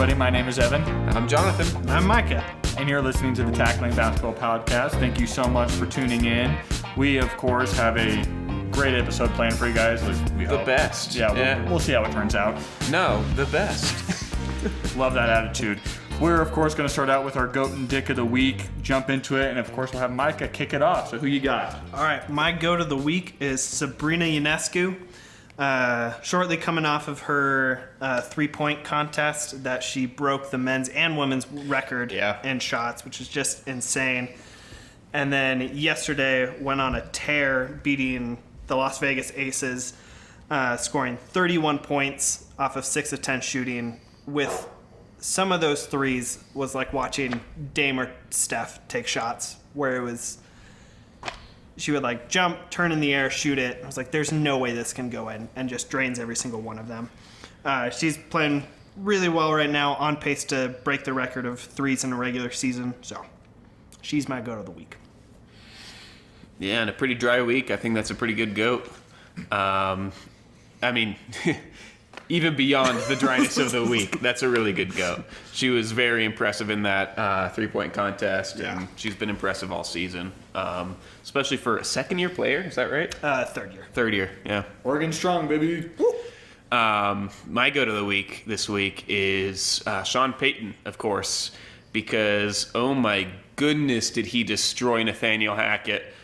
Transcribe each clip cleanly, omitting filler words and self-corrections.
everybody. My name is Evan. I'm Jonathan. I'm Micah. And you're listening to the Tackling Basketball Podcast. Thank you so much for tuning in. We, of course, have a great episode planned for you guys. We The hope. best. Yeah, we'll see how it turns out. No, the best. Love that attitude. We're, of course, going to start out with our GOAT and Dick of the Week, jump into it, and, of course, we'll have Micah kick it off. So who you got? All right, my GOAT of the week is Sabrina Ionescu. Shortly coming off of her three-point contest that she broke the men's and women's record in shots, which is just insane. And then yesterday went on a tear, beating the Las Vegas Aces, scoring 31 points off of 6 of 10 shooting. With some of those threes was like watching Dame or Steph take shots, where it was she would like jump, turn in the air, shoot it. I was like, there's no way this can go in, and just drains every single one of them. She's playing really well right now, on pace to break the record of threes in a regular season. So she's my GOAT of the week. Yeah, and a pretty dry week. I think that's a pretty good GOAT. Even beyond the dryness of the week, that's a really good GOAT. She was very impressive in that three-point contest, and she's been impressive all season, especially for a second-year player. Is that right? Third year. Third year, yeah. Oregon strong, baby. My GOAT of the week this week is Sean Payton, of course, because, oh my goodness, did he destroy Nathaniel Hackett.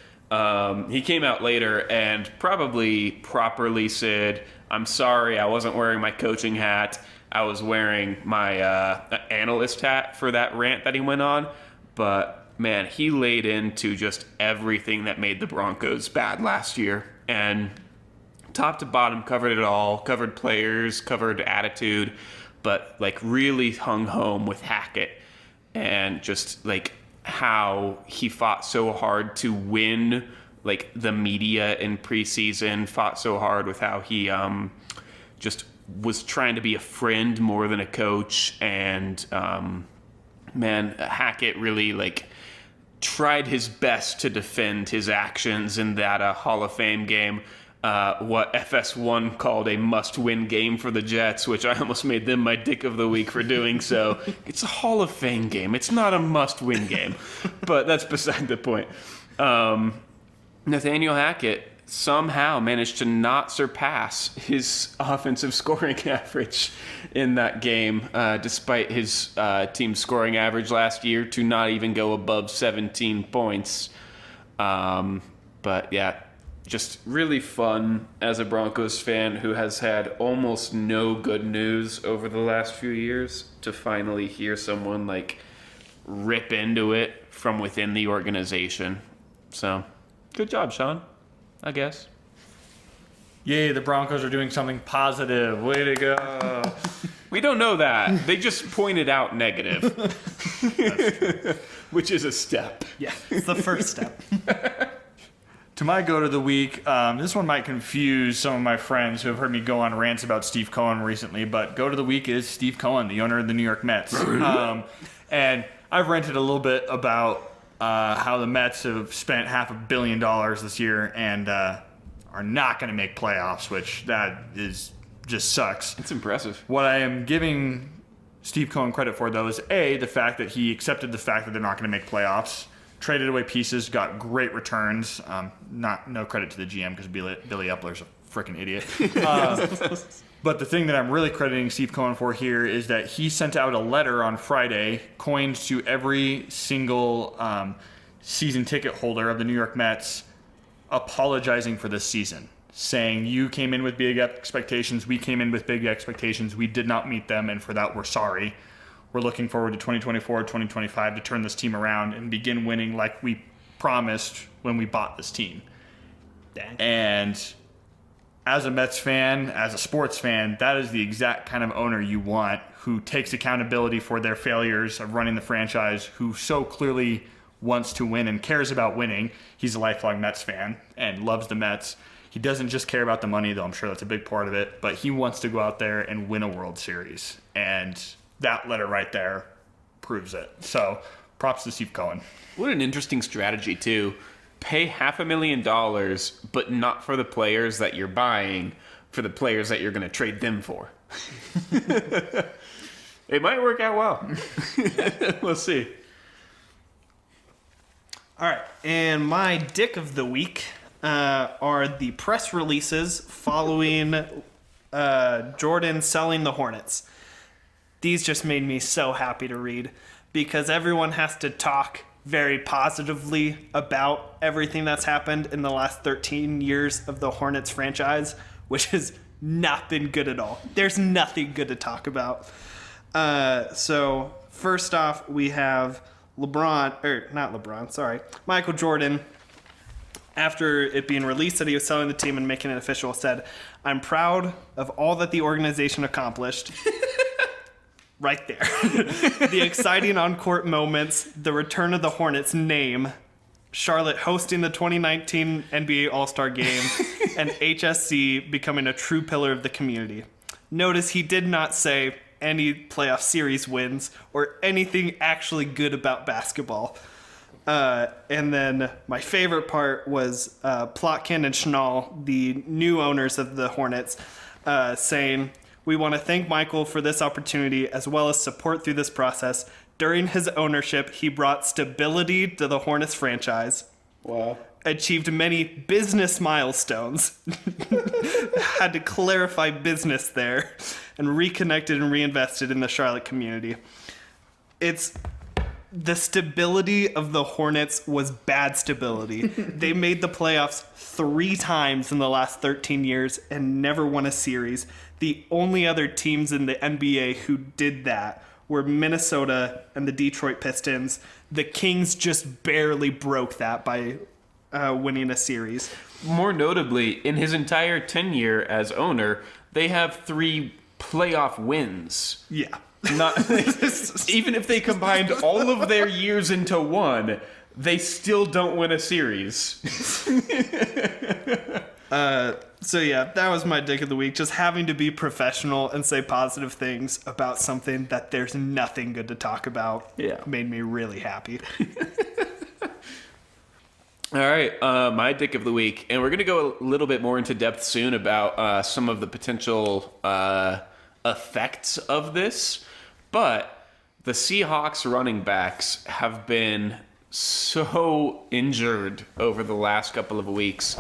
He came out later and probably properly said, I'm sorry, I wasn't wearing my coaching hat. I was wearing my analyst hat for that rant that he went on. But, man, he laid into just everything that made the Broncos bad last year. And top to bottom, covered it all. Covered players, covered attitude. But, like, really hung home with Hackett. And just, like, how he fought so hard to win, like, the media in preseason, fought so hard with how he just was trying to be a friend more than a coach. And, man, Hackett really, like, tried his best to defend his actions in that Hall of Fame game. What FS1 called a must-win game for the Jets, which I almost made them my dick of the week for doing so. It's a Hall of Fame game. It's not a must-win game, but that's beside the point. Nathaniel Hackett somehow managed to not surpass his offensive scoring average in that game, despite his team's scoring average last year to not even go above 17 points. But yeah, just really fun as a Broncos fan who has had almost no good news over the last few years to finally hear someone like rip into it from within the organization. So, good job, Sean, I guess. Yay, the Broncos are doing something positive. Way to go. We don't know that. They just pointed out negative. Which is a step. Yeah, it's the first step. To my GOAT of the week, this one might confuse some of my friends who have heard me go on rants about Steve Cohen recently, but GOAT of the week is Steve Cohen, the owner of the New York Mets. And I've ranted a little bit about how the Mets have spent $500 million this year and are not going to make playoffs, which that is just sucks. It's impressive. What I am giving Steve Cohen credit for, though, is the fact that he accepted the fact that they're not going to make playoffs. Traded away pieces, got great returns. No credit to the GM because Billy Epler's a freaking idiot. But the thing that I'm really crediting Steve Cohen for here is that he sent out a letter on Friday, coined to every single season ticket holder of the New York Mets, apologizing for this season, saying you came in with big expectations, we came in with big expectations, we did not meet them, and for that we're sorry. We're looking forward to 2024, 2025 to turn this team around and begin winning like we promised when we bought this team. Dang. And as a Mets fan, as a sports fan, that is the exact kind of owner you want, who takes accountability for their failures of running the franchise, who so clearly wants to win and cares about winning. He's a lifelong Mets fan and loves the Mets. He doesn't just care about the money, though I'm sure that's a big part of it, but he wants to go out there and win a World Series. And that letter right there proves it. So props to Steve Cohen. What an interesting strategy, too. Pay $500,000, but not for the players that you're buying, for the players that you're going to trade them for. It might work out well. We'll see. All right, and my dick of the week are the press releases following Jordan selling the Hornets. These just made me so happy to read because everyone has to talk very positively about everything that's happened in the last 13 years of the Hornets franchise, which has not been good at all. There's nothing good to talk about. So first off, we have Michael Jordan, after it being released that he was selling the team and making it official, said, "I'm proud of all that the organization accomplished." Right there. The exciting on-court moments, the return of the Hornets name, Charlotte hosting the 2019 NBA All-Star Game, and HSC becoming a true pillar of the community. Notice he did not say any playoff series wins or anything actually good about basketball. And then my favorite part was Plotkin and Schnall, the new owners of the Hornets, saying, "We want to thank Michael for this opportunity as well as support through this process. During his ownership, he brought stability to the Hornets franchise. Wow. Achieved many business milestones." Had to clarify business there. And reconnected and reinvested in the Charlotte community. The stability of the Hornets was bad stability. They made the playoffs 3 times in the last 13 years and never won a series. The only other teams in the NBA who did that were Minnesota and the Detroit Pistons. The Kings just barely broke that by winning a series. More notably, in his entire tenure as owner, they have 3 playoff wins. Yeah. Not even if they combined all of their years into one, they still don't win a series. So yeah, that was my dick of the week. Just having to be professional and say positive things about something that there's nothing good to talk about made me really happy. All right, my dick of the week. And we're going to go a little bit more into depth soon about some of the potential effects of this. But the Seahawks running backs have been so injured over the last couple of weeks.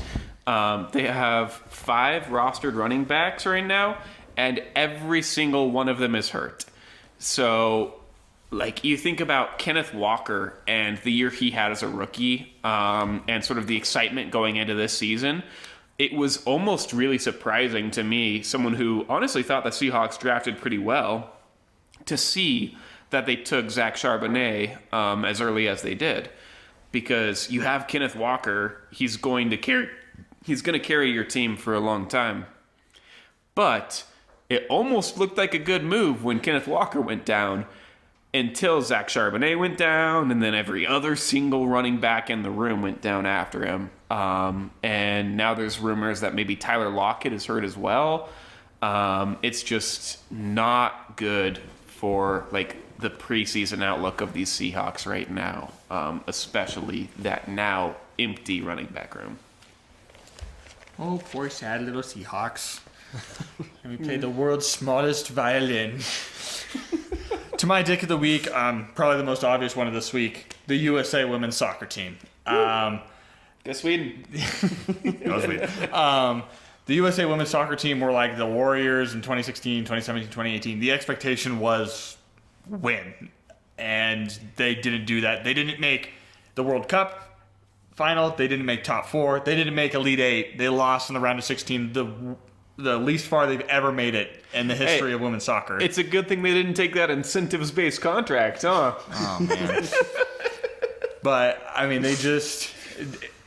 They have 5 rostered running backs right now, and every single one of them is hurt. So, like, you think about Kenneth Walker and the year he had as a rookie, and sort of the excitement going into this season. It was almost really surprising to me, someone who honestly thought the Seahawks drafted pretty well, to see that they took Zach Charbonnet as early as they did. Because you have Kenneth Walker, he's going to carry your team for a long time. But it almost looked like a good move when Kenneth Walker went down until Zach Charbonnet went down, and then every other single running back in the room went down after him. And now there's rumors that maybe Tyler Lockett is hurt as well. It's just not good for like the preseason outlook of these Seahawks right now, especially that now empty running back room. Oh, poor sad little Seahawks. And we played the world's smallest violin. To my dick of the week, probably the most obvious one of this week, the USA women's soccer team. Go Sweden. Go Sweden. The USA women's soccer team were like the Warriors in 2016, 2017, 2018. The expectation was win. And they didn't do that. They didn't make the World Cup final. They didn't make top 4. They didn't make Elite 8. They lost in the round of 16. The least far they've ever made it in the history of women's soccer. It's a good thing they didn't take that incentives-based contract, huh? Oh, man. But, I mean, they just...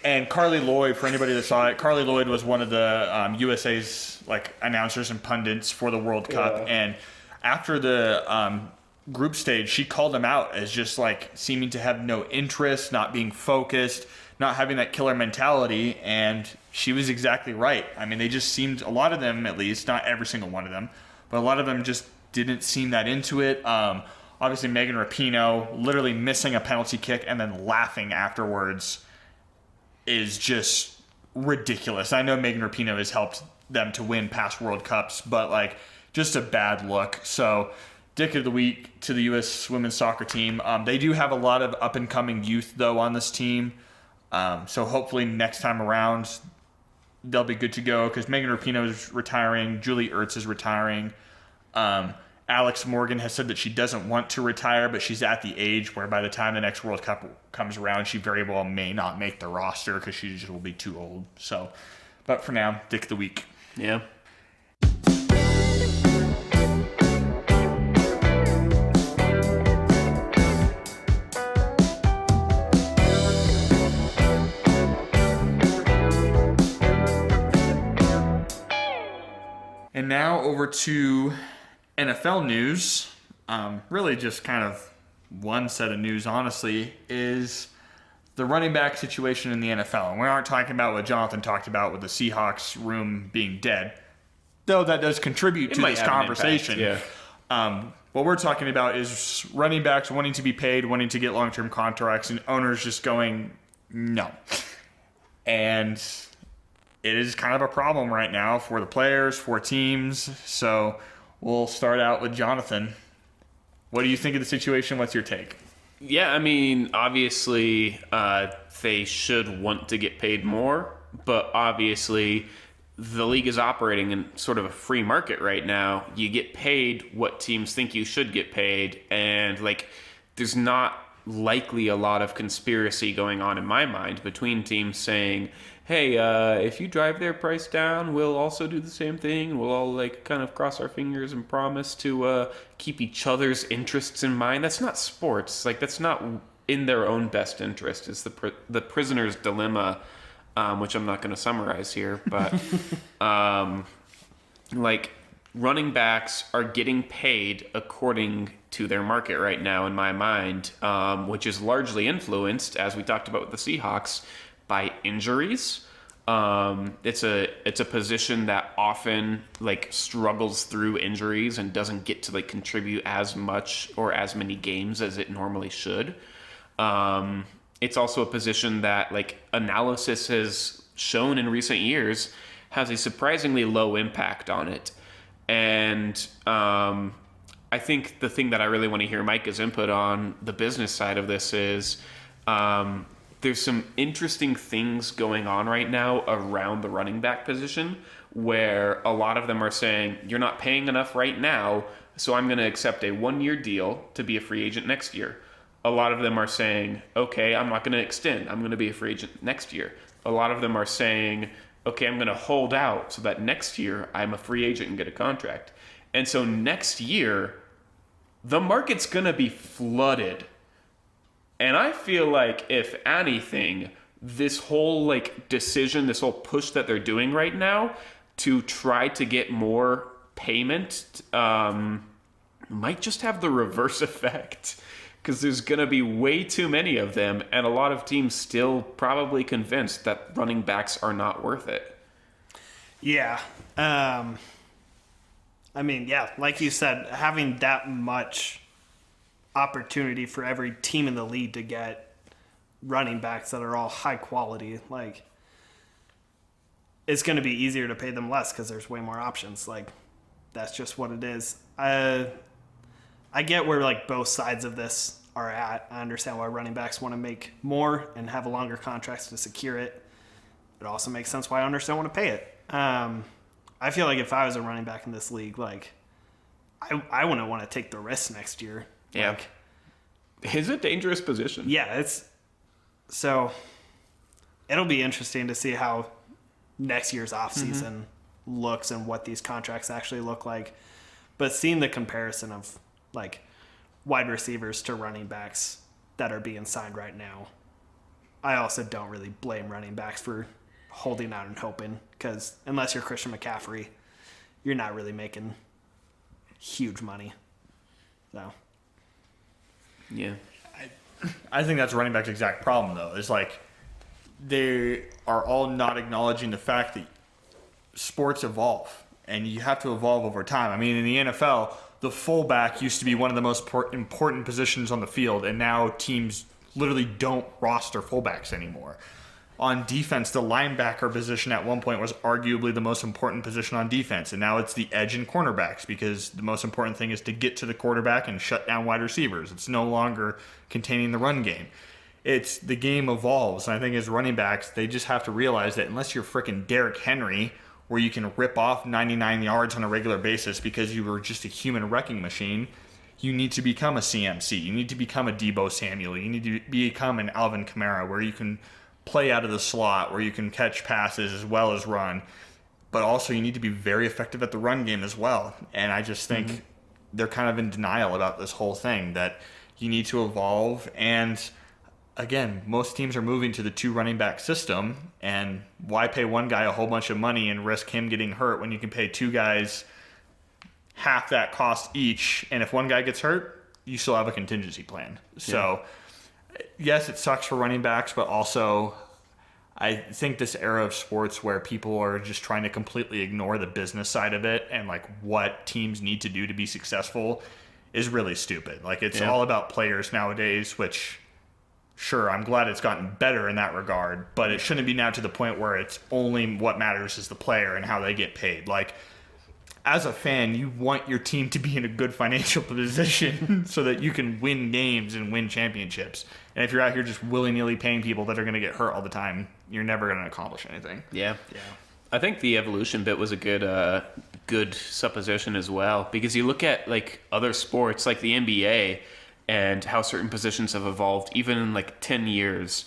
And Carly Lloyd, for anybody that saw it, Carly Lloyd was one of the USA's like announcers and pundits for the World Cup. Yeah. And after the group stage, she called them out as just like seeming to have no interest, not being focused, not having that killer mentality. And she was exactly right. I mean, they just seemed, a lot of them at least, not every single one of them, but a lot of them just didn't seem that into it. Obviously, Megan Rapinoe literally missing a penalty kick and then laughing afterwards is just ridiculous. I know Megan Rapinoe has helped them to win past World Cups, but like just a bad look. So Dick of the week to the U.S. women's soccer team. They do have a lot of up-and-coming youth, though, on this team. So hopefully next time around, they'll be good to go because Megan Rapinoe is retiring. Julie Ertz is retiring. Alex Morgan has said that she doesn't want to retire, but she's at the age where by the time the next World Cup comes around, she very well may not make the roster because she just will be too old. So, but for now, Dick of the week. Yeah. And now over to NFL news. Really just kind of one set of news, honestly, is the running back situation in the NFL. And we aren't talking about what Jonathan talked about with the Seahawks room being dead, though that does contribute to this conversation. What we're talking about is running backs wanting to be paid, wanting to get long-term contracts, and owners just going, no. And it is kind of a problem right now for the players, for teams. So we'll start out with Jonathan. What do you think of the situation? What's your take? Yeah, I mean, obviously, they should want to get paid more, but obviously, the league is operating in sort of a free market right now. You get paid what teams think you should get paid, and there's not likely a lot of conspiracy going on in my mind between teams saying, hey, if you drive their price down, we'll also do the same thing. We'll all kind of cross our fingers and promise to keep each other's interests in mind. That's not sports. That's not in their own best interest. It's the prisoner's dilemma, which I'm not going to summarize here. But running backs are getting paid according to their market right now, in my mind, which is largely influenced, as we talked about with the Seahawks, by injuries. It's a position that often struggles through injuries and doesn't get to contribute as much or as many games as it normally should. It's also a position that analysis has shown in recent years has a surprisingly low impact on it. And I think the thing that I really want to hear Micah's input on the business side of this is there's some interesting things going on right now around the running back position where a lot of them are saying, you're not paying enough right now, so I'm going to accept a 1-year deal to be a free agent next year. A lot of them are saying, okay, I'm not going to extend. I'm going to be a free agent next year. A lot of them are saying, okay, I'm going to hold out so that next year I'm a free agent and get a contract. And so next year, the market's going to be flooded. And I feel like, if anything, this whole decision, this whole push that they're doing right now to try to get more payment might just have the reverse effect. Because there's going to be way too many of them, and a lot of teams still probably convinced that running backs are not worth it. Yeah. I mean, yeah, like you said, having that much opportunity for every team in the league to get running backs that are all high quality, it's going to be easier to pay them less because there's way more options. That's just what it is. I get where both sides of this are at. I understand why running backs want to make more and have longer contracts to secure it. It also makes sense why owners don't want to pay it. I feel like if I was a running back in this league, I wouldn't want to take the risk next year. Yeah. It's a dangerous position. Yeah, so it'll be interesting to see how next year's offseason looks and what these contracts actually look like. But seeing the comparison of wide receivers to running backs that are being signed right now, I also don't really blame running backs for holding out and hoping, because unless you're Christian McCaffrey, you're not really making huge money. So, yeah. I think that's running back's exact problem, though. Is they are all not acknowledging the fact that sports evolve, and you have to evolve over time. I mean, in the NFL, the fullback used to be one of the most important positions on the field, and now teams literally don't roster fullbacks anymore. on defense, the linebacker position at one point was arguably the most important position on defense, and now it's the edge and cornerbacks, because the most important thing is to get to the quarterback and shut down wide receivers. It's no longer containing the run game. It's the game evolves, and I think as running backs, they just have to realize that unless you're freaking Derrick Henry, where you can rip off 99 yards on a regular basis because you were just a human wrecking machine, you need to become a CMC. You need to become a Deebo Samuel. You need to become an Alvin Kamara, where you can play out of the slot, where you can catch passes as well as run. But also you need to be very effective at the run game as well. And I just think they're kind of in denial about this whole thing, that you need to evolve. And again, most teams are moving to the 2 running back system. And why pay one guy a whole bunch of money and risk him getting hurt when you can pay 2 guys half that cost each? And if one guy gets hurt, you still have a contingency plan. So yes, it sucks for running backs, but also I think this era of sports where people are just trying to completely ignore the business side of it and like what teams need to do to be successful is really stupid. Like it's all about players nowadays, which sure, I'm glad it's gotten better in that regard, but it shouldn't be now to the point where it's only what matters is the player and how they get paid. Like, as a fan, you want your team to be in a good financial position so that you can win games and win championships. And if you're out here just willy-nilly paying people that are going to get hurt all the time, you're never going to accomplish anything. Yeah. I think the evolution bit was a good supposition as well, because you look at like other sports like the NBA and how certain positions have evolved even in like 10 years.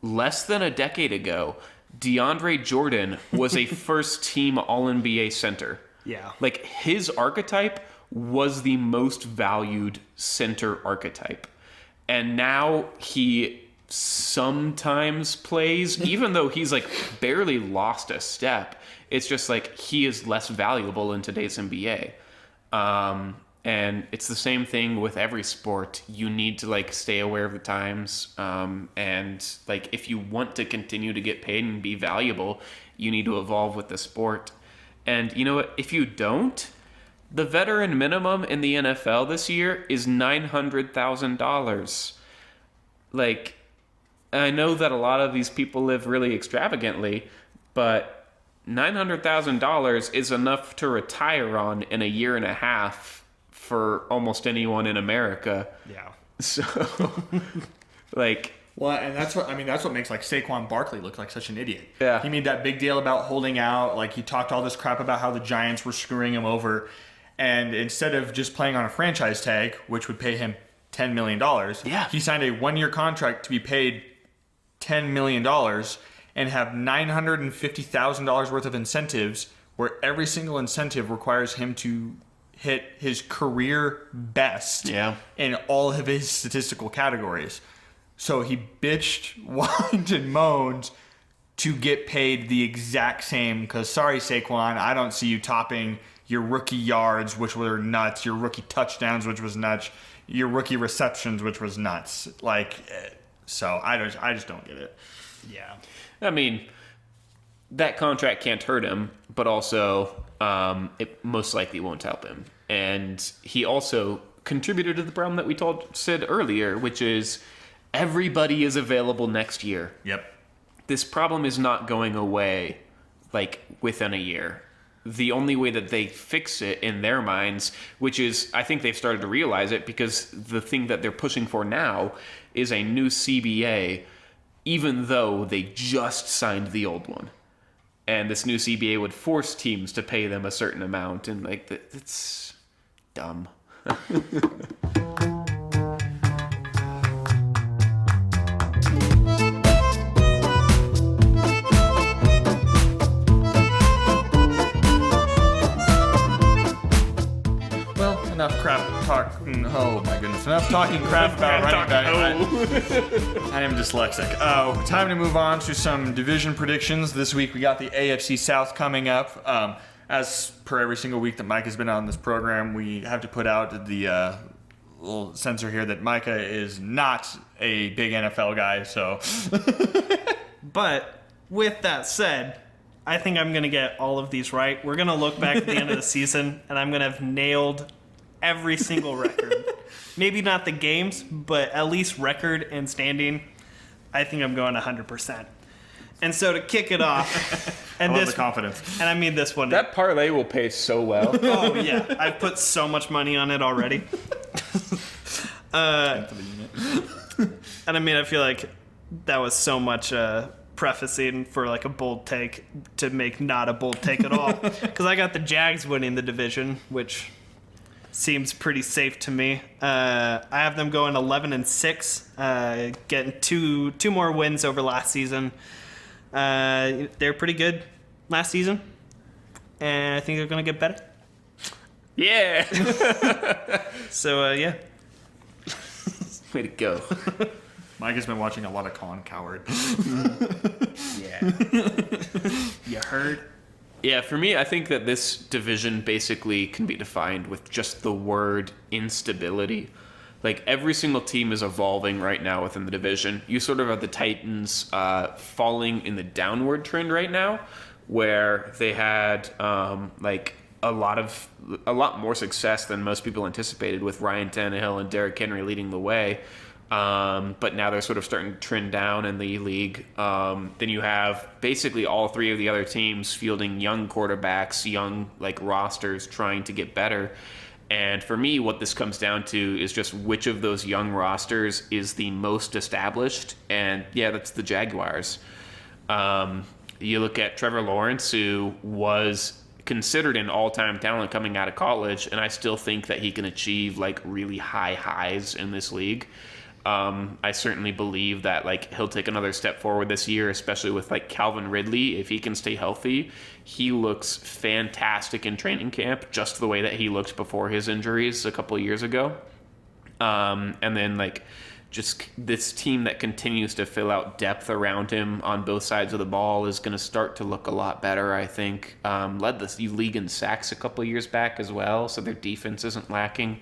Less than a decade ago, DeAndre Jordan was a first-team All-NBA center. Yeah. Like, his archetype was the most valued center archetype. And now he sometimes plays, even though he's, like, barely lost a step. It's just, like, he is less valuable in today's NBA. And it's the same thing with every sport. You need to, like, stay aware of the times. And, like, if you want to continue to get paid and be valuable, you need to evolve with the sport. And you know what? If you don't, the veteran minimum in the NFL this year is $900,000. Like, I know that a lot of these people live really extravagantly, but $900,000 is enough to retire on in a year and a half for almost anyone in America. Yeah. So, like... Well, and that's what makes like Saquon Barkley look like such an idiot. Yeah. He made that big deal about holding out. Like he talked all this crap about how the Giants were screwing him over. And instead of just playing on a franchise tag, which would pay him $10 million, he signed a 1-year contract to be paid $10 million and have $950,000 worth of incentives, where every single incentive requires him to hit his career best in all of his statistical categories. So he bitched, whined, and moaned to get paid the exact same. Because, sorry, Saquon, I don't see you topping your rookie yards, which were nuts, your rookie touchdowns, which was nuts, your rookie receptions, which was nuts. Like, so I just don't get it. Yeah. I mean, that contract can't hurt him, but also it most likely won't help him. And he also contributed to the problem that we said earlier, which is... everybody is available next year. Yep. This problem is not going away, like, within a year. The only way that they fix it in their minds, which is, I think they've started to realize it, because the thing that they're pushing for now is a new CBA, even though they just signed the old one. And this new CBA would force teams to pay them a certain amount, and, like, it's dumb. Enough crap talk. Oh my goodness. Enough talking crap about running back. I am dyslexic. Time to move on to some division predictions. This week we got the AFC South coming up. As per every single week that Mike has been on this program, we have to put out the little censor here that Micah is not a big NFL guy. So, but with that said, I think I'm going to get all of these right. We're going to look back at the end of the season, and I'm going to have nailed every single record. Maybe not the games, but at least record and standing. I think I'm going 100%. And so to kick it off, and I love this the confidence. and I mean this one. That parlay will pay so well. Oh yeah, I've put so much money on it already. And I mean, I feel like that was so much prefacing for like a bold take to make not a bold take at all. Because I got the Jags winning the division, which seems pretty safe to me. I have them going 11-6, getting two more wins over last season. They're pretty good last season, and I think they're going to get better. Yeah. So yeah. Way to go. Mike has been watching a lot of Colin Coward. Yeah. You heard? Yeah, for me, I think that this division basically can be defined with just the word instability. Like, every single team is evolving right now within the division. You sort of have the Titans falling in the downward trend right now, where they had a lot more success than most people anticipated, with Ryan Tannehill and Derrick Henry leading the way. But now they're sort of starting to trend down in the league. Then you have basically all three of the other teams fielding young quarterbacks, young rosters trying to get better. And for me, what this comes down to is just which of those young rosters is the most established. And yeah, that's the Jaguars. You look at Trevor Lawrence, who was considered an all-time talent coming out of college, and I still think that he can achieve really high highs in this league. I certainly believe that he'll take another step forward this year, especially with Calvin Ridley. If he can stay healthy, he looks fantastic in training camp, just the way that he looked before his injuries a couple of years ago. And then just this team that continues to fill out depth around him on both sides of the ball is going to start to look a lot better, I think. Led the league in sacks a couple of years back as well, so their defense isn't lacking.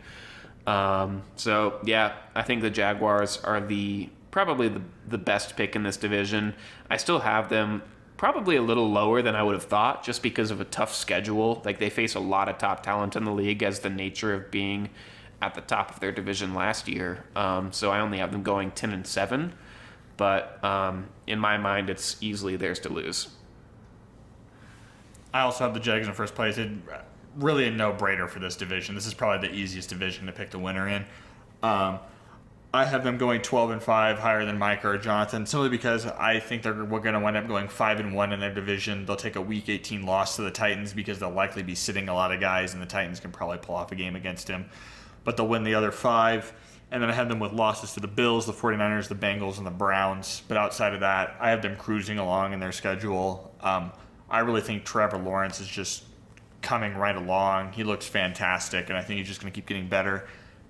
So yeah, I think the Jaguars are probably the best pick in this division. I still have them probably a little lower than I would have thought, just because of a tough schedule. They face a lot of top talent in the league, as the nature of being at the top of their division last year. So I only have them going 10-7, but in my mind, it's easily theirs to lose. I also have the Jags in first place. It's really a no-brainer for this division. This is probably the easiest division to pick the winner in. I have them going 12-5, higher than Mike or Jonathan, simply because I think we're going to wind up going 5-1 in their division. They'll take a Week 18 loss to the Titans because they'll likely be sitting a lot of guys, and the Titans can probably pull off a game against him. But they'll win the other 5. And then I have them with losses to the Bills, the 49ers, the Bengals, and the Browns. But outside of that, I have them cruising along in their schedule. I really think Trevor Lawrence is just coming right along. He looks fantastic, and I think he's just going to keep getting better.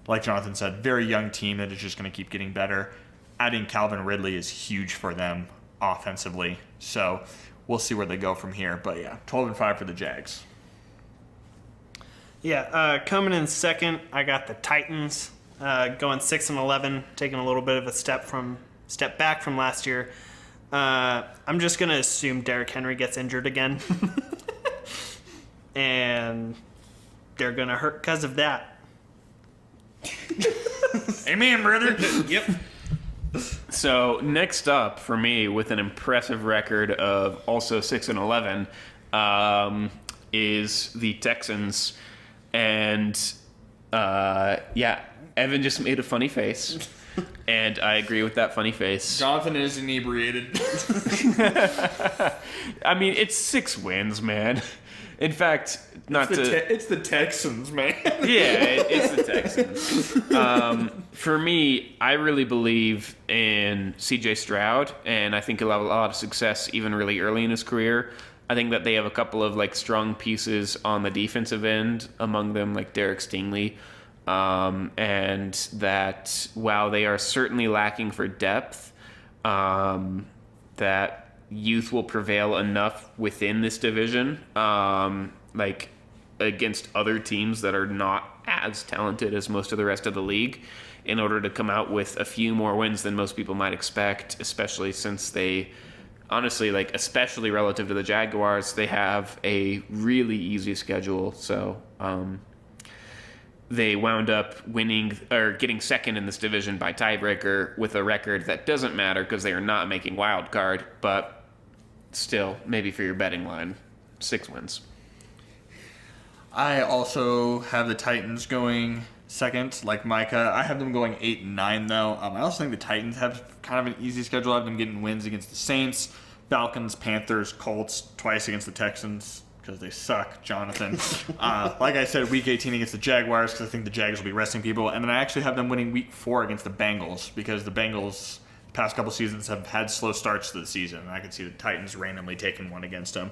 Like Jonathan said, very young team that is just going to keep getting better. Adding Calvin Ridley is huge for them offensively. So we'll see where they go from here. But yeah, 12-5 for the Jags. Yeah, coming in second, I got the Titans going 6-11, taking a little bit of a step back from last year. I'm just gonna assume Derrick Henry gets injured again, and they're gonna hurt because of that. Amen, brother. Yep. So next up for me, with an impressive record of also 6-11, is the Texans. And Evan just made a funny face, and I agree with that funny face. Jonathan is inebriated. I mean, it's 6 wins, man. In fact, it's the Texans, man. Yeah, it's the Texans. For me, I really believe in C.J. Stroud, and I think he'll have a lot of success even really early in his career. I think that they have a couple of strong pieces on the defensive end, among them Derek Stingley, and that while they are certainly lacking for depth, that youth will prevail enough within this division, against other teams that are not as talented as most of the rest of the league, in order to come out with a few more wins than most people might expect, especially since they... Honestly, especially relative to the Jaguars, they have a really easy schedule. So they wound up winning or getting second in this division by tiebreaker with a record that doesn't matter because they are not making wild card. But still, maybe for your betting line, 6 wins. I also have the Titans going second, like Micah. I have them going 8-9, though. I also think the Titans have kind of an easy schedule. I have them getting wins against the Saints, Falcons, Panthers, Colts, twice against the Texans because they suck, Jonathan. Like I said, Week 18 against the Jaguars because I think the Jags will be resting people. And then I actually have them winning Week 4 against the Bengals because the Bengals the past couple seasons have had slow starts to the season. And I can see the Titans randomly taking one against them.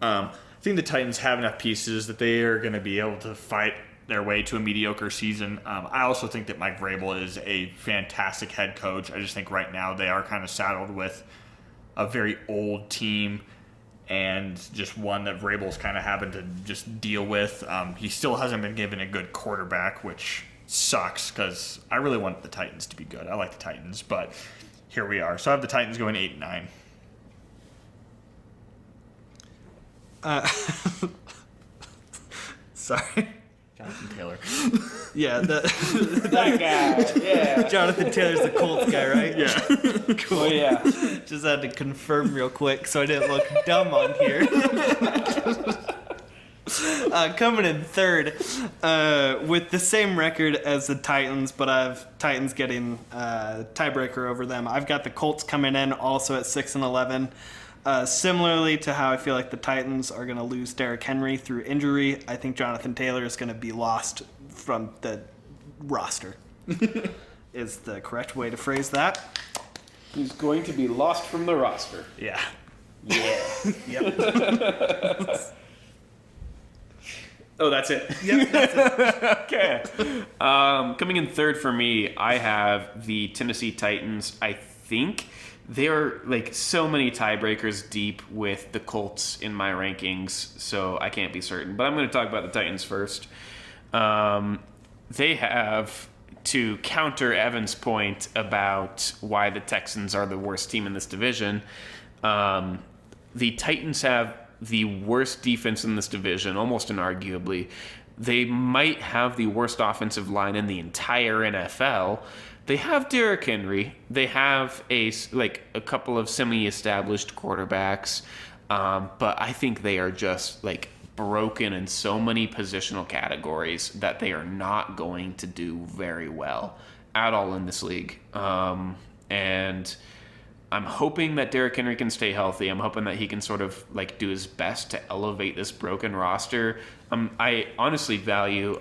I think the Titans have enough pieces that they are going to be able to fight their way to a mediocre season. I also think that Mike Vrabel is a fantastic head coach. I just think right now they are kind of saddled with a very old team and just one that Vrabel's kind of having to just deal with. He still hasn't been given a good quarterback, which sucks because I really want the Titans to be good. I like the Titans, but here we are. So I have the Titans going 8-9. Sorry. Jonathan Taylor. Yeah, That guy, yeah. Jonathan Taylor's the Colts guy, right? Yeah. Cool. Oh, yeah. Just had to confirm real quick so I didn't look dumb on here. Coming in third with the same record as the Titans, but I've Titans getting tiebreaker over them. I've got the Colts coming in also at 6-11. Similarly to how I feel like the Titans are going to lose Derrick Henry through injury, I think Jonathan Taylor is going to be lost from the roster. Is the correct way to phrase that. He's going to be lost from the roster. Yeah. Yeah. Yep. Oh, that's it. Yep, that's it. Okay. Coming in third for me, I have the Tennessee Titans. I think they're like so many tiebreakers deep with the Colts in my rankings, so I can't be certain. But I'm going to talk about the Titans first. They have, to counter Evan's point about why the Texans are the worst team in this division, the Titans have the worst defense in this division, almost inarguably. They might have the worst offensive line in the entire NFL. They have Derrick Henry. They have a couple of semi-established quarterbacks, but I think they are just like broken in so many positional categories that they are not going to do very well at all in this league. And I'm hoping that Derrick Henry can stay healthy. I'm hoping that he can sort of like do his best to elevate this broken roster. I honestly value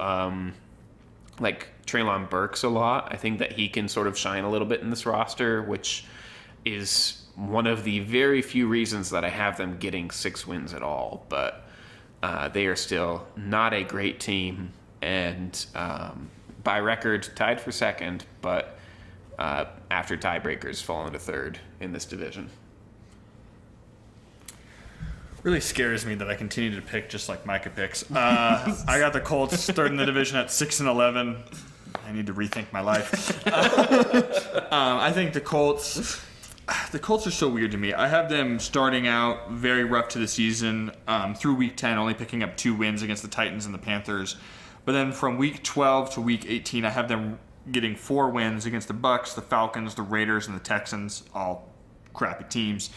like Treylon Burks a lot. I think that he can sort of shine a little bit in this roster, which is one of the very few reasons that I have them getting 6 wins at all. But they are still not a great team, and by record tied for second, but after tiebreakers fall into third in this division. Really scares me that I continue to pick just like Micah picks. I got the Colts third in the division at 6-11. I need to rethink my life. I think the Colts are so weird to me. I have them starting out very rough to the season through Week 10, only picking up 2 wins against the Titans and the Panthers. But then from Week 12 to Week 18, I have them getting 4 wins against the Bucs, the Falcons, the Raiders, and the Texans, all crappy teams.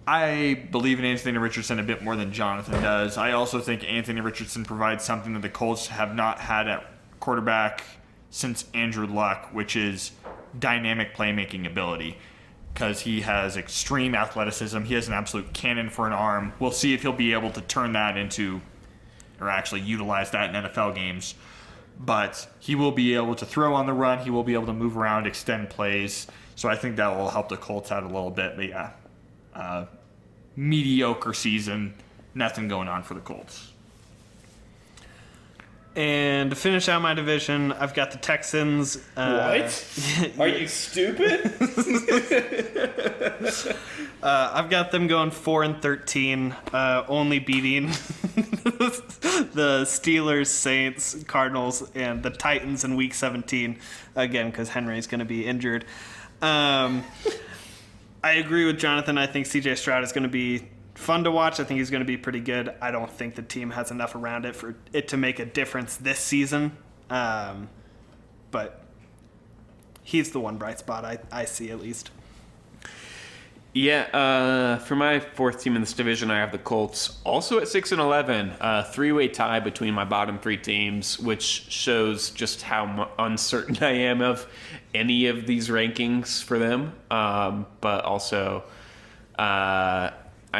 I believe in Anthony Richardson a bit more than Jonathan does. I also think Anthony Richardson provides something that the Colts have not had at quarterback since Andrew Luck, which is dynamic playmaking ability, because he has extreme athleticism. He has an absolute cannon for an arm. We'll see if he'll be able to turn that into, or actually utilize that in NFL games. But he will be able to throw on the run. He will be able to move around, extend plays. So I think that will help the Colts out a little bit. But yeah, mediocre season. Nothing going on for the Colts. And to finish out my division, I've got the Texans. What? Are you stupid? I've got them going 4-13, only beating the Steelers, Saints, Cardinals, and the Titans in Week 17. Again, because Henry's going to be injured. I agree with Jonathan. I think C.J. Stroud is going to be fun to watch. I think he's going to be pretty good. I don't think the team has enough around it for it to make a difference this season. But he's the one bright spot I see, at least. Yeah, for my fourth team in this division, I have the Colts, also at 6-11. Three-way tie between my bottom three teams, which shows just how uncertain I am of any of these rankings for them. But also, I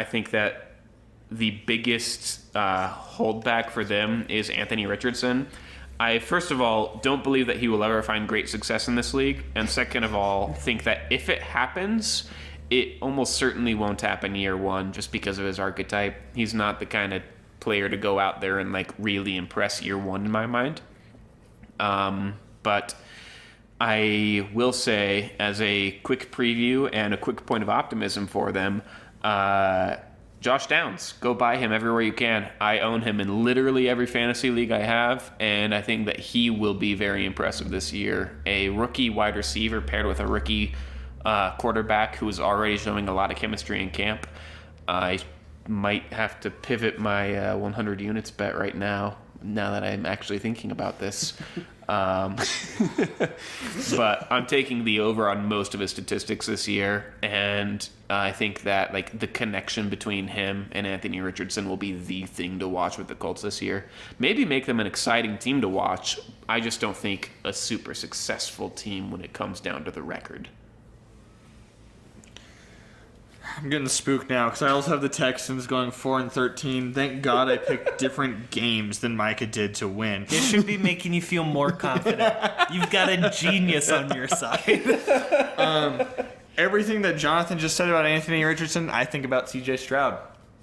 think that the biggest holdback for them is Anthony Richardson. I, first of all, don't believe that he will ever find great success in this league. And second of all, think that if it happens, it almost certainly won't happen year one just because of his archetype. He's not the kind of player to go out there and like really impress year one in my mind. But I will say, as a quick preview and a quick point of optimism for them, Josh Downs, go buy him everywhere you can. I own him in literally every fantasy league I have, and I think that he will be very impressive this year. A rookie wide receiver paired with a rookie quarterback who is already showing a lot of chemistry in camp. I might have to pivot my 100 units bet right now that I'm actually thinking about this. But I'm taking the over on most of his statistics this year, and I think that like the connection between him and Anthony Richardson will be the thing to watch with the Colts this year. Maybe make them an exciting team to watch. I just don't think a super successful team when it comes down to the record. I'm getting spooked now because I also have the Texans going 4-13. Thank God I picked different games than Micah did to win. It should be making you feel more confident. You've got a genius on your side. Everything that Jonathan just said about Anthony Richardson, I think about CJ Stroud.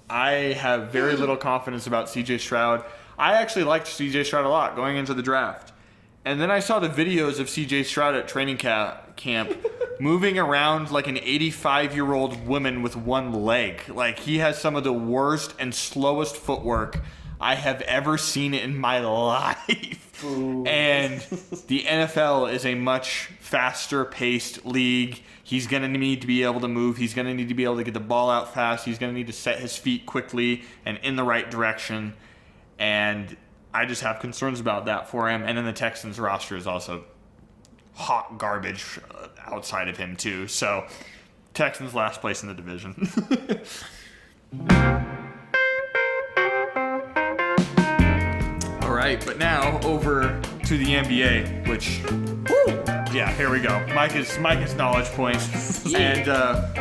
I have very little confidence about CJ Stroud. I actually liked CJ Stroud a lot going into the draft. And then I saw the videos of CJ Stroud at training camp moving around like an 85-year-old woman with one leg. Like, he has some of the worst and slowest footwork I have ever seen in my life. Ooh. And the NFL is a much faster-paced league. He's going to need to be able to move. He's going to need to be able to get the ball out fast. He's going to need to set his feet quickly and in the right direction. And I just have concerns about that for him. And then the Texans roster is also hot garbage outside of him too. So Texans last place in the division. All right, but now over to the NBA, which, yeah, here we go. Micah's knowledge points. And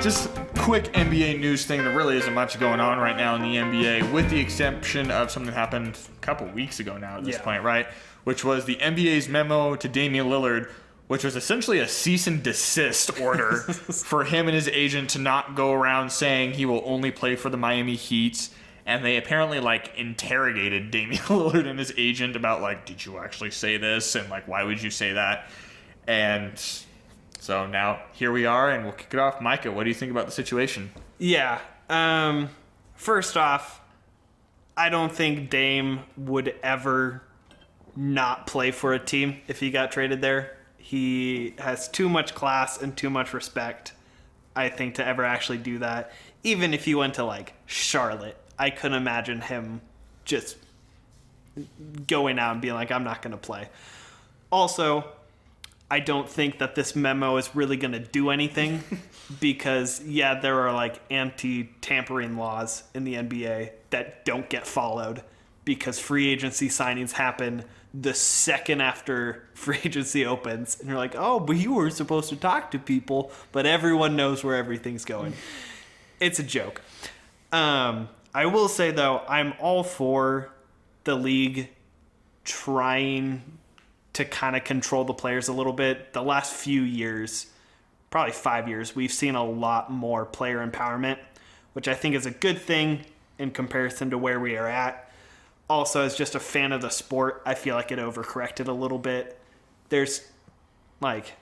just quick NBA news thing. There really isn't much going on right now in the NBA, with the exception of something that happened a couple weeks ago now at this point, right? Which was the NBA's memo to Damian Lillard, which was essentially a cease and desist order for him and his agent to not go around saying he will only play for the Miami Heat. And they apparently like interrogated Damian Lillard and his agent about like, did you actually say this? And like, why would you say that? And so now here we are, and we'll kick it off. Micah, what do you think about the situation? Yeah. First off, I don't think Dame would ever not play for a team if he got traded there. He has too much class and too much respect, I think, to ever actually do that. Even if he went to, like, Charlotte, I couldn't imagine him just going out and being like, I'm not going to play. Also, I don't think that this memo is really going to do anything because, yeah, there are, like, anti-tampering laws in the NBA that don't get followed because free agency signings happen the second after free agency opens, and you're like, oh, but you were supposed to talk to people, but everyone knows where everything's going. It's a joke. I will say, though, I'm all for the league trying to kind of control the players a little bit. The last few years, probably 5 years, we've seen a lot more player empowerment, which I think is a good thing in comparison to where we are at. Also, as just a fan of the sport, I feel like it overcorrected a little bit. There's, like,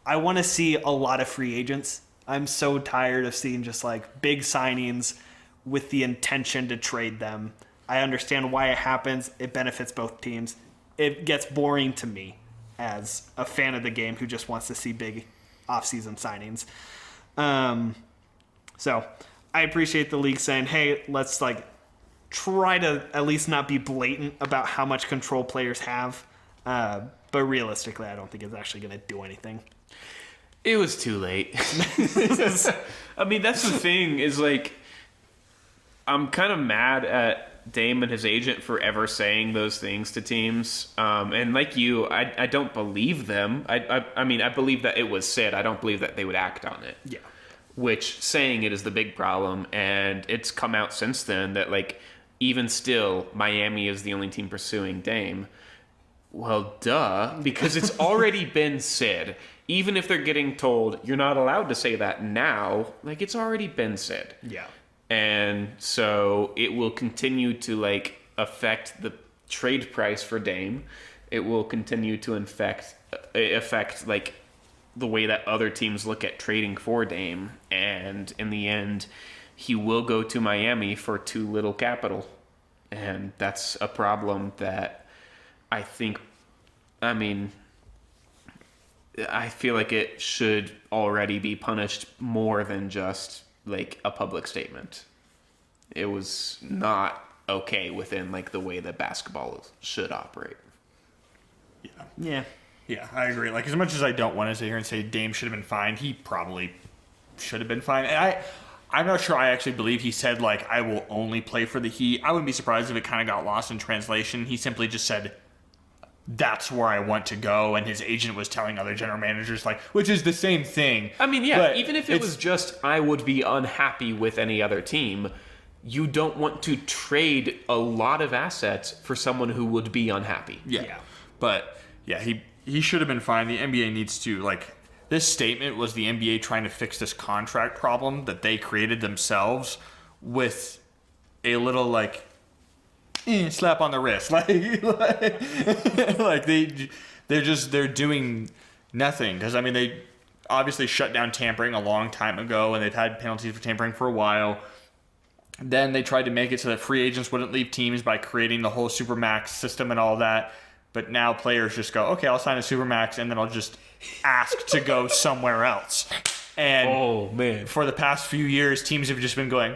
I want to see a lot of free agents. I'm so tired of seeing just, like, big signings with the intention to trade them. I understand why it happens. It benefits both teams. It gets boring to me as a fan of the game who just wants to see big offseason signings. So I appreciate the league saying, hey, let's, like, try to at least not be blatant about how much control players have. But realistically, I don't think it's actually going to do anything. It was too late. I mean, that's the thing is like, I'm kind of mad at Dame and his agent for ever saying those things to teams. And like you, I don't believe them. I mean, I believe that it was said. I don't believe that they would act on it. Yeah. Which saying it is the big problem. And it's come out since then that like, even still, Miami is the only team pursuing Dame. Well, duh, because it's already been said. Even if they're getting told, you're not allowed to say that now, like, it's already been said. Yeah. And so it will continue to, like, affect the trade price for Dame. It will continue to affect, like, the way that other teams look at trading for Dame. And in the end, he will go to Miami for too little capital. And that's a problem that I think, I mean, I feel like it should already be punished more than just like a public statement. It was not okay within like the way that basketball should operate. Yeah. Yeah, I agree. Like, as much as I don't want to sit here and say Dame should have been fined, he probably should have been fined. And I'm not sure I actually believe he said, like, I will only play for the Heat. I wouldn't be surprised if it kind of got lost in translation. He simply just said, that's where I want to go. And his agent was telling other general managers, like, which is the same thing. I mean, yeah, even if it was just, I would be unhappy with any other team, you don't want to trade a lot of assets for someone who would be unhappy. Yeah. But, yeah, he should have been fined. The NBA needs to, like, this statement was the NBA trying to fix this contract problem that they created themselves with a little, like, slap on the wrist. Like they're doing nothing. Because, I mean, they obviously shut down tampering a long time ago, and they've had penalties for tampering for a while. Then they tried to make it so that free agents wouldn't leave teams by creating the whole Supermax system and all that. But now players just go, okay, I'll sign a Supermax, and then I'll just ask to go somewhere else. And for the past few years, teams have just been going,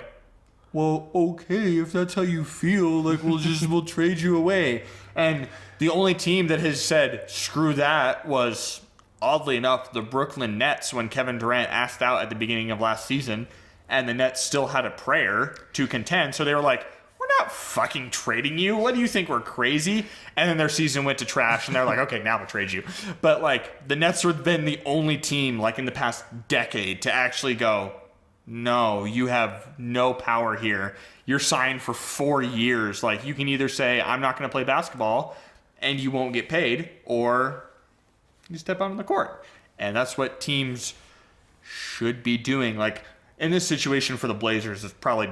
well, okay, if that's how you feel, like, we'll trade you away. And the only team that has said, screw that, was, oddly enough, the Brooklyn Nets when Kevin Durant asked out at the beginning of last season, and the Nets still had a prayer to contend. So they were like, we're not fucking trading you. What do you think, we're crazy? And then their season went to trash, and they're like, okay, now we'll trade you. But, like, the Nets have been the only team, like, in the past decade to actually go, no, you have no power here. You're signed for 4 years. Like, you can either say, I'm not going to play basketball, and you won't get paid, or you step out on the court. And that's what teams should be doing. Like, in this situation for the Blazers, it's probably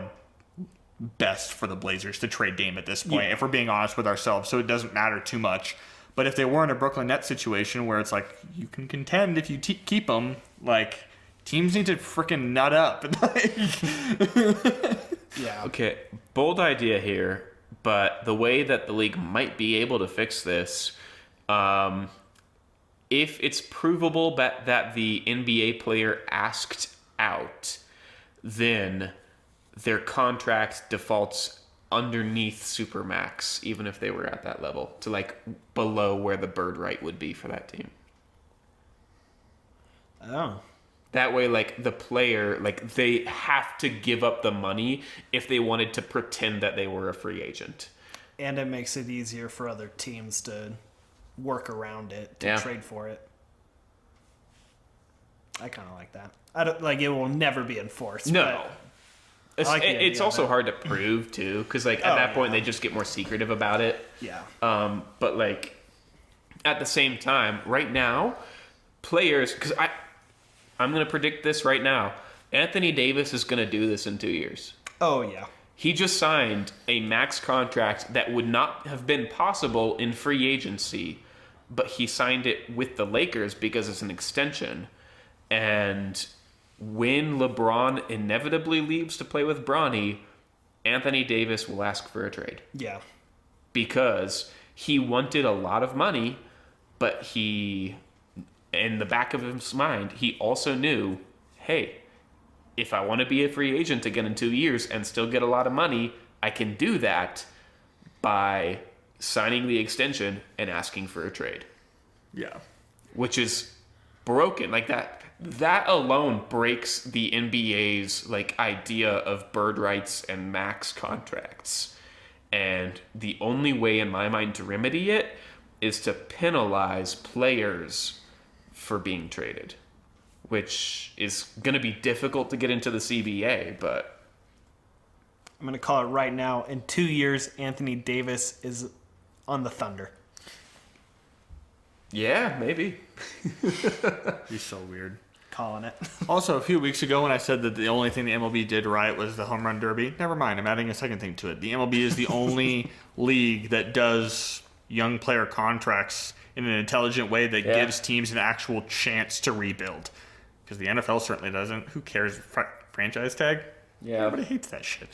best for the Blazers to trade Dame at this point, if we're being honest with ourselves, so it doesn't matter too much. But if they were in a Brooklyn Nets situation where it's like, you can contend if you keep them, like, teams need to freaking nut up. Yeah. Okay, bold idea here, but the way that the league might be able to fix this, if it's provable that the NBA player asked out, then their contract defaults underneath Supermax, even if they were at that level, to like below where the bird right would be for that team. Oh. That way, like, the player, like, they have to give up the money if they wanted to pretend that they were a free agent. And it makes it easier for other teams to work around it, to trade for it. I kind of like that. I don't like, it will never be enforced. No. It's also of it. hard to prove, too, because, like, at that point, they just get more secretive about it. Yeah. But, like, at the same time, right now, players, because I'm going to predict this right now. Anthony Davis is going to do this in 2 years. Oh, yeah. He just signed a max contract that would not have been possible in free agency, but he signed it with the Lakers because it's an extension. And when LeBron inevitably leaves to play with Bronny, Anthony Davis will ask for a trade. Yeah. Because he wanted a lot of money, but he, in the back of his mind, he also knew, hey, if I want to be a free agent again in 2 years and still get a lot of money, I can do that by signing the extension and asking for a trade. Yeah. Which is broken. Like that alone breaks the NBA's like idea of bird rights and max contracts. And the only way in my mind to remedy it is to penalize players for being traded, which is going to be difficult to get into the CBA, but I'm going to call it right now. In 2 years, Anthony Davis is on the Thunder. yeah, maybe. He's so weird. Calling it. Also, a few weeks ago when I said that the only thing the MLB did right was the home run derby, never mind, I'm adding a second thing to it. The MLB is the only league that does young player contracts in an intelligent way that gives teams an actual chance to rebuild. Because the NFL certainly doesn't. Who cares? Franchise tag? Yeah. Everybody hates that shit.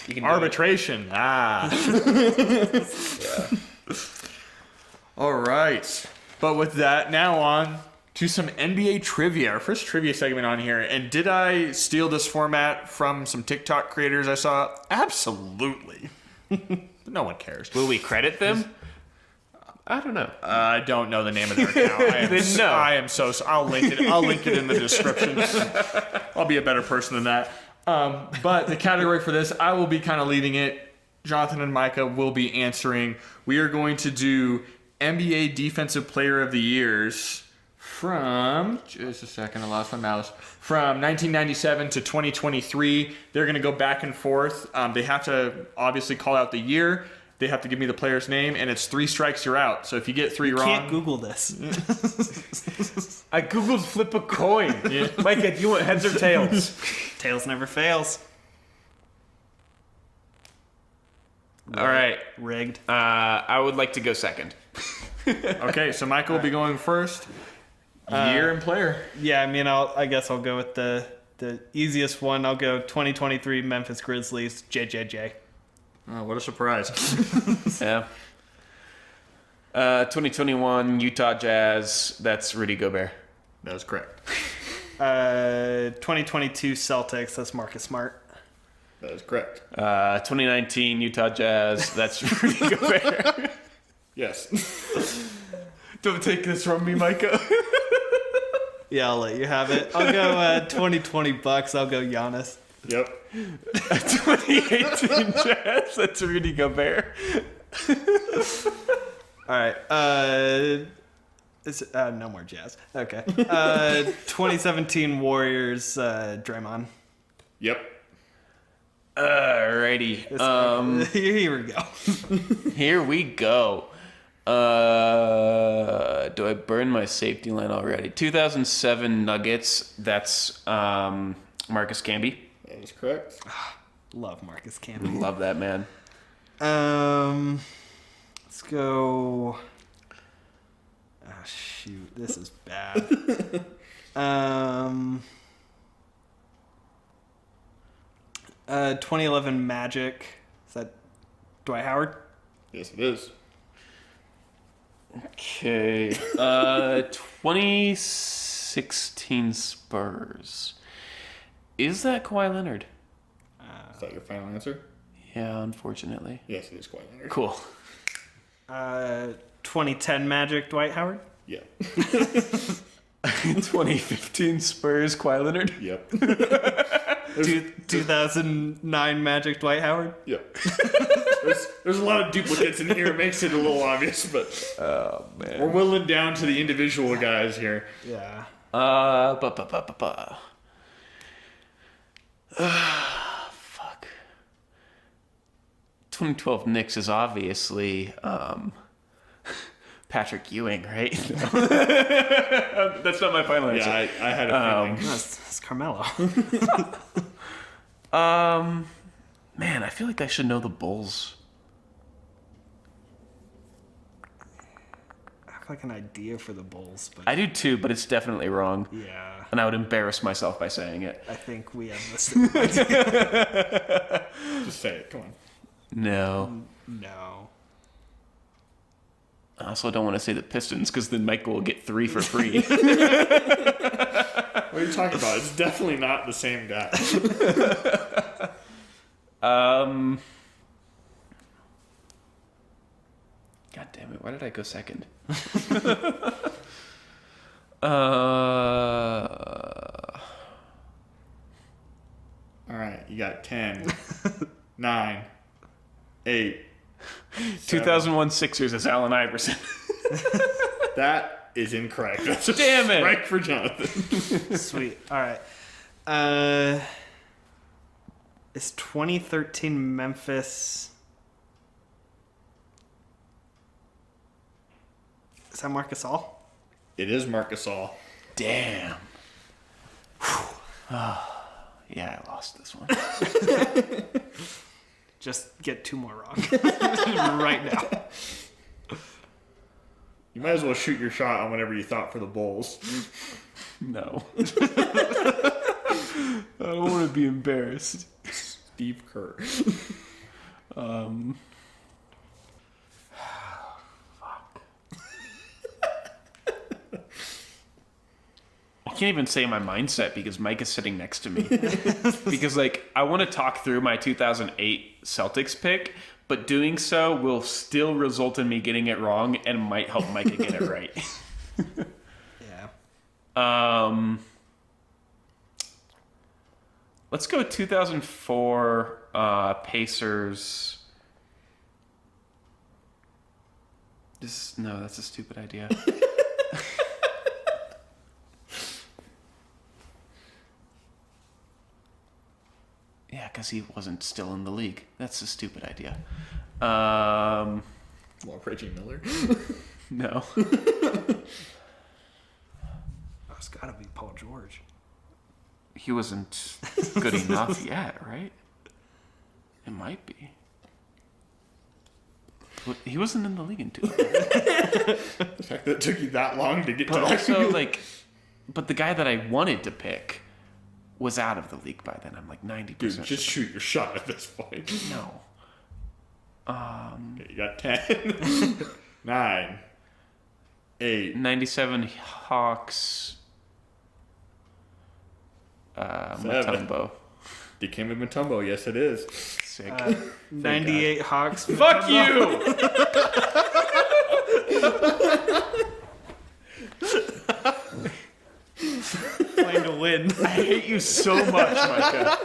You can Arbitration. Ah. All right. But with that, now on to some NBA trivia. Our first trivia segment on here. And did I steal this format from some TikTok creators I saw? Absolutely. No one cares. Will we credit them? I don't know. I don't know the name of their account. I am so. I'll link it. I'll link it in the description. I'll be a better person than that. But the category for this, I will be kind of leading it. Jonathan and Micah will be answering. We are going to do NBA Defensive Player of the Years from, just a second, I lost my mouse, from 1997 to 2023. They're going to go back and forth. They have to obviously call out the year. They have to give me the player's name, and it's 3 strikes, you're out. So if you get 3 wrong... Can't Google this. I Googled flip a coin. Yeah. Micah, do you want heads or tails? Tails never fails. All right. Rigged. I would like to go second. Okay, so Michael will be going first. Year and player. Yeah, I mean, I guess I'll go with the easiest one. I'll go 2023 Memphis Grizzlies, JJJ. Oh, what a surprise. Yeah. 2021 Utah Jazz, that's Rudy Gobert. That is correct. 2022 Celtics, that's Marcus Smart. That is correct. 2019 Utah Jazz, that's Rudy Gobert. Yes. Don't take this from me, Micah. Yeah, I'll let you have it. I'll go 2020 Bucks. I'll go Giannis. Yep. 2018 Jazz, that's Rudy Gobert. All right. No more Jazz. Okay. 2017 Warriors, Draymond. Yep. Alrighty. Here we go. Here we go. Do I burn my safety line already? 2007 Nuggets, that's Marcus Camby. That is correct. Love Marcus Camby. Love that man. Let's go. Oh, shoot. This is bad. 2011 Magic. Is that Dwight Howard? Yes, it is. Okay. 2016 Spurs. Is that Kawhi Leonard? Is that your final answer? Yeah, unfortunately. Yes, it is Kawhi Leonard. Cool. 2010 Magic, Dwight Howard? Yeah. 2015 Spurs, Kawhi Leonard? Yep. 2009 Magic, Dwight Howard? Yep. There's a lot of duplicates in here. It makes it a little obvious, but Oh, man. we're whittling down to the individual guys here. Yeah. Fuck. 2012 Knicks is obviously Patrick Ewing, right? That's not my final answer. Yeah, I had a feeling. That's Carmelo. Man, I feel like I should know the Bulls. I have like an idea for the Bulls, but I do too, but it's definitely wrong. yeah, And I would embarrass myself by saying it. I think we have this. Just say it. Come on. No. No. I also don't want to say the Pistons because then Michael will get 3 for free. What are you talking about? It's definitely not the same guy. God damn it! Why did I go second? All right, you got 10, 9, 8. 2001 Sixers is Allen Iverson. That is incorrect. That's a Damn it. strike for Jonathan. Sweet. All right. Is 2013 Memphis? Is that Marc Gasol? It is Marc Gasol. Damn. Yeah, I lost this one. Just get 2 more wrong right now. You might as well shoot your shot on whatever you thought for the Bulls. No. I don't want to be embarrassed. Steve Kerr. I can't even say my mindset because Mike is sitting next to me. Because, I want to talk through my 2008 Celtics pick, but doing so will still result in me getting it wrong and might help Micah get it right. Yeah. Let's go 2004 Pacers. No, that's a stupid idea. Yeah, because he wasn't still in the league. That's a stupid idea. Well, Reggie Miller. No. Oh, it's got to be Paul George. He wasn't good enough yet, right? It might be. He wasn't in the league in 2000. The fact that it took you that long to get But to also, but the guy that I wanted to pick was out of the league by then. I'm 90%. Dude, just shoot your shot at this point. No. Okay, you got 10, 9, 8. 97 Hawks. Mutombo. Dikembe Mutombo, yes it is. Sick. 98 Hawks. Fuck you! Playing to win. I hate you so much, Micah.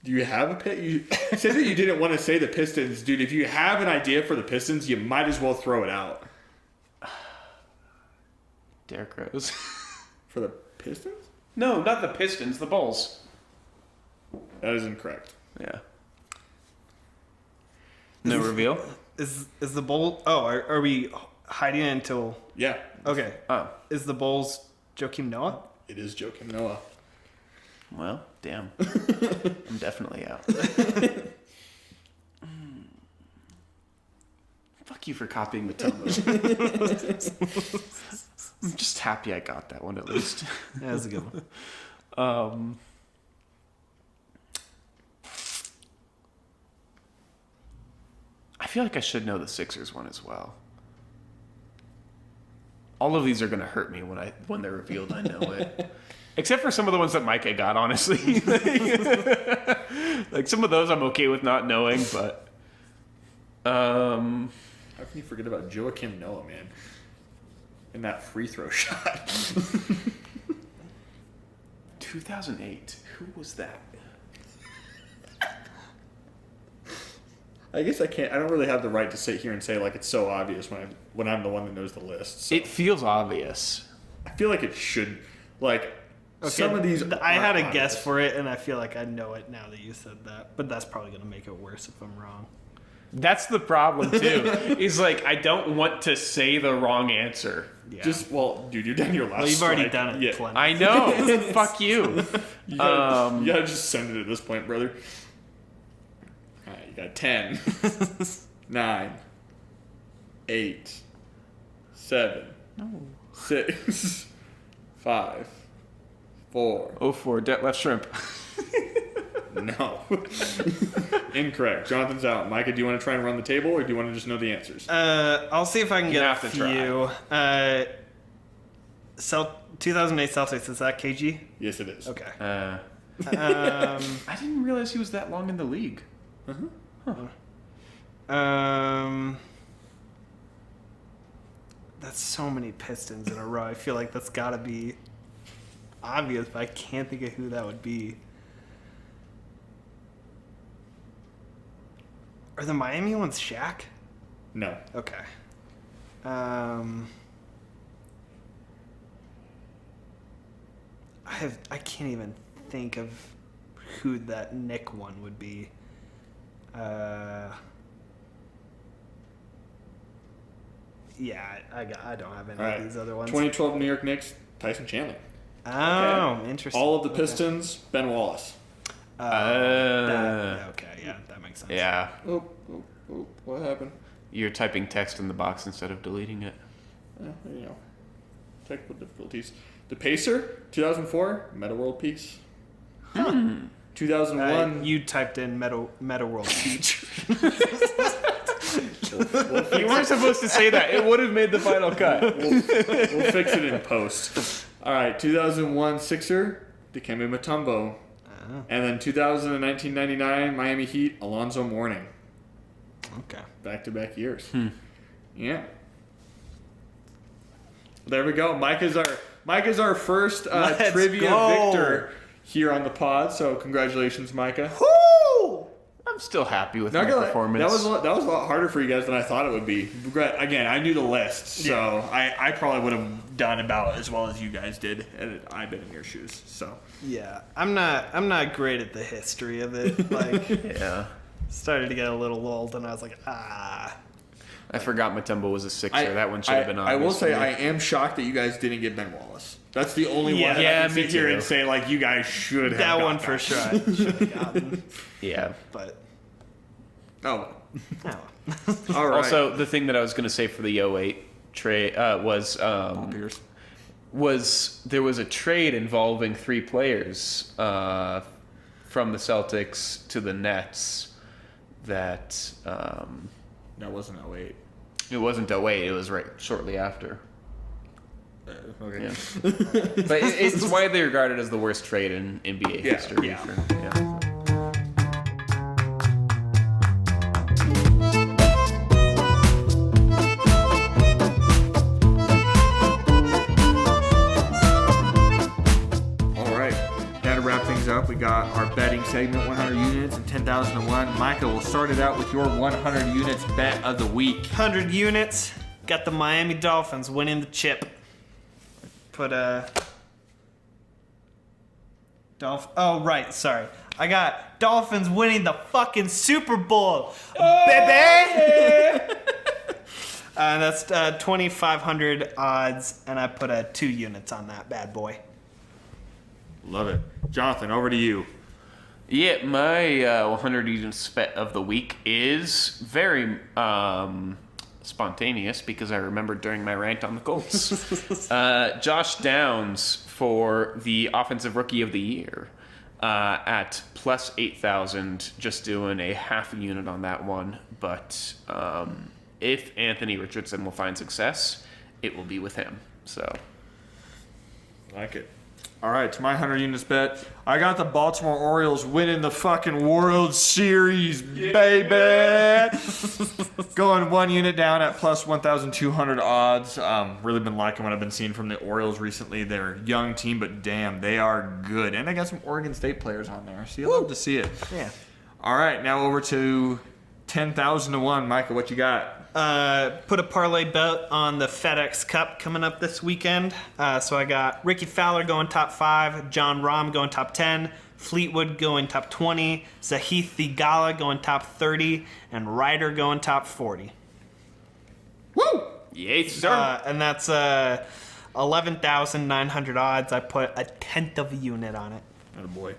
Do you have a pick? You said that you didn't want to say the Pistons. Dude, if you have an idea for the Pistons, you might as well throw it out. Derrick Rose. For the Pistons? No, not the Pistons, the Bulls. That is incorrect. Yeah. No reveal? Is the Bull? Oh, are we hiding it until? Yeah, Okay. Oh. Is the Bulls Joakim Noah? it is Joakim Noah. Well, damn. I'm definitely out. Fuck you for copying Mutombo. I'm just happy I got that one at least. Yeah, that's a good one. I feel like I should know the Sixers one as well. All of these are going to hurt me when they're revealed. I know it. Except for some of the ones that Micah got, honestly. Some of those I'm okay with not knowing, but... How can you forget about Joakim Noah, man? And that free throw shot. 2008. Who was that? I guess I don't really have the right to sit here and say it's so obvious when I'm the one that knows the list. So. It feels obvious. I feel like it should, Okay, some of these. I had a aren't guess obvious. for it, and I feel like I know it now that you said that. But that's probably going to make it worse if I'm wrong. That's the problem, too. Is I don't want to say the wrong answer. Yeah. Dude, you're done your last. Well, you've already strike. done it Yeah. plenty. I know. Fuck you. You gotta just send it at this point, brother. All right, you got 10, 9, 8, 7, 6, 5, 4. 04, debt left shrimp. No. Incorrect. Jonathan's out. Micah, do you want to try and run the table, or do you want to just know the answers? I'll see if I can get a have to try. few. 2008 Celtics, is that KG? Yes, it is. Okay. I didn't realize he was that long in the league. That's so many Pistons in a row. I feel like that's got to be obvious, but I can't think of who that would be. Are the Miami ones Shaq? No. Okay. I can't even think of who that Nick one would be. Yeah, I don't have any of these other ones. 2012 New York Knicks, Tyson Chandler. Oh, interesting. All of the Pistons, Ben Wallace. Okay, yeah, that makes sense. Yeah. Oh, what happened? You're typing text in the box instead of deleting it. Technical difficulties. The Pacer, 2004, Meta World Peace. 2001. You typed in Meta World Peach. You weren't supposed to say that. It would have made the final cut. We'll fix it in post. All right, 2001 Sixer, Dikembe Mutombo. And then 2000 and 1999 Miami Heat, Alonzo Mourning. Okay. Back-to-back years. Yeah. There we go. Mike is our first trivia victor here on the pod. So congratulations, Micah. Woo! I'm still happy with my performance. That was a lot harder for you guys than I thought it would be. Again, I knew the list, so I probably would have done about as well as you guys did, and I've been in your shoes. So yeah, I'm not great at the history of it. Like, yeah, started to get a little old, and I was like, I forgot Mutombo was a Sixer. That one should have been obvious. I will say to me. I am shocked that you guys didn't get Ben Wallace. That's the only one that I can me sit here too. and say, like, you guys should have that got one for sure. I should have gotten. Yeah. But Oh. oh. All right. Also, the thing that I was going to say for the 08 trade was there was a trade involving 3 players from the Celtics to the Nets that That wasn't 08. it wasn't 08. It was right shortly after. Okay. Yeah. But it's widely regarded as the worst trade in NBA history. Yeah. Up, we got our betting segment, 100 units and 10,001. Micah, we'll start it out with your 100 units bet of the week. 100 units. Got the Miami Dolphins winning the chip. Put Oh, right. Sorry. I got Dolphins winning the fucking Super Bowl. Baby! And that's 2,500 odds, and I put 2 units on that bad boy. Love it. Jonathan, over to you. Yeah, my 100 units bet of the week is very spontaneous because I remembered during my rant on the Colts. Josh Downs for the Offensive Rookie of the Year at plus 8,000, just doing a half a unit on that one. But if Anthony Richardson will find success, it will be with him. So, Like it. All right, to my 100 units bet, I got the Baltimore Orioles winning the fucking World Series, baby. Going 1 unit down at plus 1,200 odds. Really been liking what I've been seeing from the Orioles recently. They're a young team, but damn, they are good. And I got some Oregon State players on there, so you'll love to see it. Yeah. All right, now over to 10,001. Micah, what you got? Put a parlay bet on the FedEx Cup coming up this weekend. So I got Ricky Fowler going top 5, John Rahm going top 10, Fleetwood going top 20, Zahith Theegala going top 30, and Ryder going top 40. woo! Yes, sir. And that's 11,900 odds. I put a tenth of a unit on it. Oh boy.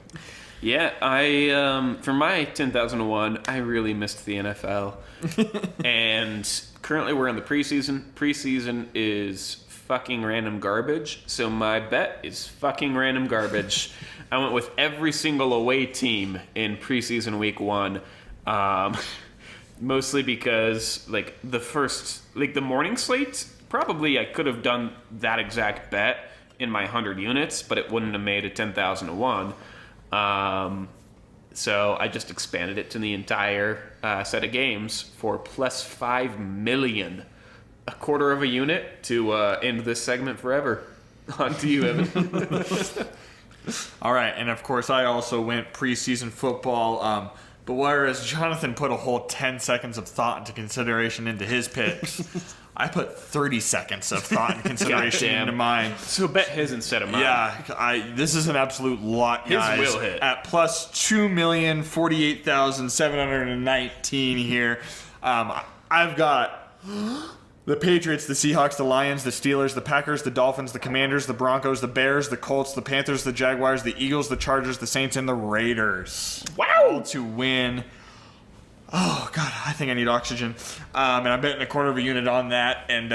Yeah, I for my 10,001, I really missed the NFL. And currently we're in the preseason. Preseason is fucking random garbage. So my bet is fucking random garbage. I went with every single away team in preseason week 1. Mostly because the morning slate, probably I could have done that exact bet in my 100 units, but it wouldn't have made a 10,001. So I just expanded it to the entire set of games for plus 5 million. A quarter of a unit to end this segment forever. On to you, Evan. All right, and of course I also went preseason football. But whereas Jonathan put a whole 10 seconds of thought into consideration into his picks, I put 30 seconds of thought and consideration into mine. So bet his instead of mine. Yeah, this is an absolute lot, guys. His will hit. At plus 2,048,719 here. I've got the Patriots, the Seahawks, the Lions, the Steelers, the Packers, the Dolphins, the Commanders, the Broncos, the Bears, the Colts, the Panthers, the Jaguars, the Eagles, the Chargers, the Saints, and the Raiders. Wow! All to win. Oh, God, I think I need oxygen. And I'm betting a quarter of a unit on that. And,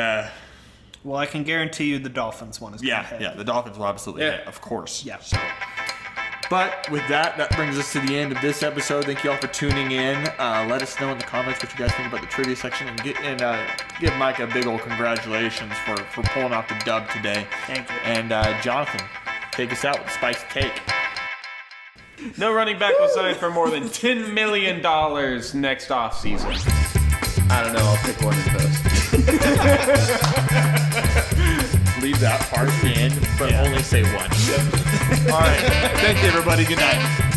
well, I can guarantee you the Dolphins one is going to hit. Yeah, the Dolphins will absolutely hit, of course. Yeah. So. But with that brings us to the end of this episode. Thank you all for tuning in. Let us know in the comments what you guys think about the trivia section, and give Mike a big old congratulations for pulling off the dub today. Thank you. And Jonathan, take us out with spiced cake. No running back will sign for more than $10 million next offseason. I don't know. I'll pick one and post. Leave that part in, but only say one. All right. Thank you, everybody. Good night.